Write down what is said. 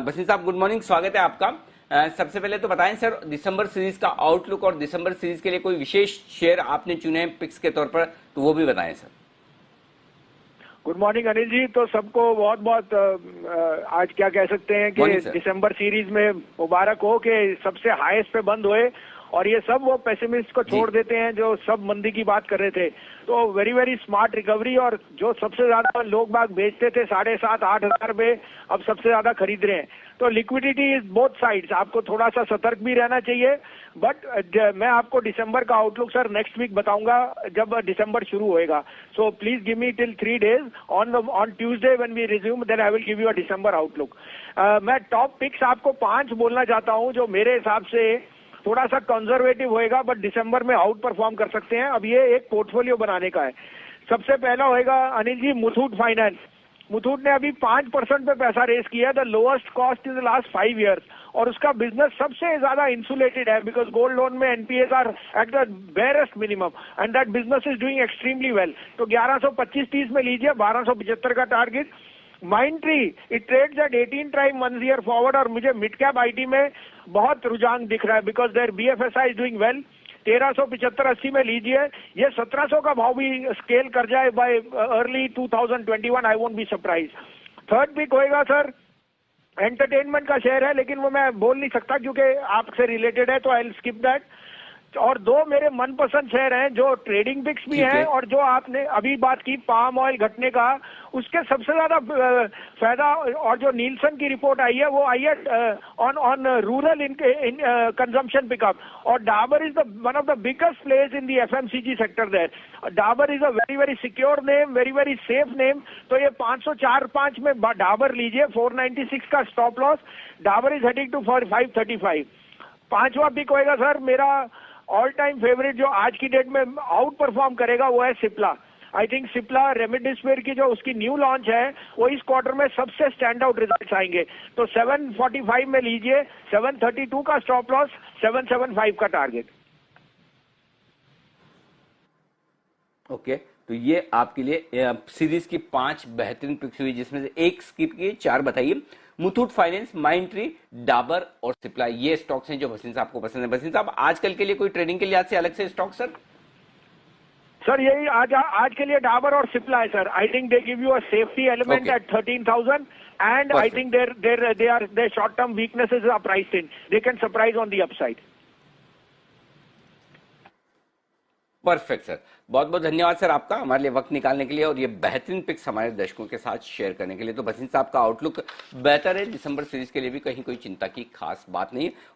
बसिन साहब, good morning, स्वागत है आपका। सबसे पहले तो बताएं सर, दिसंबर सीरीज का आउटलुक और दिसंबर सीरीज के लिए कोई विशेष शेयर आपने चुने हैं पिक्स के तौर पर, तो वो भी बताएं sir. Good morning Anil ji. तो सबको बहुत बहुत आज क्या कह सकते हैं कि दिसंबर सीरीज में मुबारक हो कि सबसे हाईएस्ट पे बंद हुए और ये सब वो पेसिमिस्ट को छोड़ देते हैं जो सब मंदी की बात कर रहे थे। तो वेरी वेरी स्मार्ट रिकवरी, और जो सबसे ज्यादा लोग बाग बेचते थे 7,500-8,000 पे, अब सबसे ज्यादा खरीद रहे हैं। तो लिक्विडिटी इज बोथ साइड्स, आपको थोड़ा सा सतर्क भी रहना चाहिए। बट मैं आपको दिसंबर का आउटलुक सर नेक्स्ट वीक बताऊंगा जब दिसंबर शुरू होएगा। So please give me till 3 days on Tuesday when we resume, then I will give you a December outlook. मैं टॉप पिक्स आपको 5 बोलना चाहता हूं जो मेरे हिसाब से थोड़ा सा कंजर्वेटिव होएगा बट दिसंबर में आउट परफॉर्म कर सकते हैं। अब ये एक पोर्टफोलियो बनाने का है। सबसे पहला होएगा अनिल जी मुथूट फाइनेंस। मुथूट ने अभी 5% पे पैसा रेस किया, the lowest cost in the last 5 years, और उसका बिजनेस सबसे ज्यादा इंसुलेटेड है बिकॉज गोल्ड लोन में NPS are at the barest minimum and that business is doing extremely well. तो 1125-30 में लीजिए, 1275 का target. Mindtree it trades at 18 time 1 year forward, और मुझे मिड कैप आईटी में बहुत रुझान दिख रहा है because there BFSI is doing well. 1375-80 में लीजिए। ये 1700 का भाव भी स्केल कर जाए by early 2021, I won't be surprise. Third pick होएगा सर, एंटरटेनमेंट का शेयर है लेकिन वो मैं बोल नहीं सकता क्योंकि आपसे रिलेटेड है, तो आई विल स्किप दैट। और 2 मेरे मनपसंद शेयर हैं जो ट्रेडिंग पिक्स भी हैं, और जो आपने अभी बात की पाम ऑयल घटने का, उसके सबसे ज्यादा फायदा, और जो नीलसन की रिपोर्ट आई है वो आई है on rural in consumption pickup, और Dabur is one of the biggest players in the FMCG sector there. Dabur is a very very secure name, very very safe name. तो ये 504-5 में डाबर लीजिए, 496 का stop loss. Dabur is heading to 535। 5वां pick होएगा sir मेरा all time favourite, जो आज की डेट में आउट परफॉर्म करेगा, वो है Cipla. I think Cipla remdesivir की जो उसकी न्यू लॉन्च है वो इस क्वार्टर में सबसे स्टैंड आउट रिजल्ट्स आएंगे। तो 745 में लीजिए, 732 का स्टॉप लॉस, 775 का टारगेट। ओके, तो ये आपके लिए सीरीज की 5 बेहतरीन पिक्स हुई, जिसमें से एक स्किप की, 4 बताइए। मुथूट फाइनेंस, माइंडट्री, डाबर और सिप्ला, ये स्टॉक्स हैं जो बसिन साहब को पसंद है। बसिन साहब, आजकल के लिए कोई ट्रेडिंग के लिहाज से अलग से स्टॉक सर? सर यही आज के लिए डाबर और सिप्ला है sir. I think they give you a safety element at 13,000 and I think their short term weaknesses are priced in, they can surprise on the upside. Perfect sir, बहुत बहुत धन्यवाद sir आपका हमारे लिए वक्त निकालने के लिए और ये बेहतरीन पिक्स हमारे दर्शकों के साथ शेयर करने के लिए। तो बसिन साहब का आउटलुक बेहतर है, दिसंबर सीरीज के लिए भी कहीं कोई चिंता की खास बात नहीं है।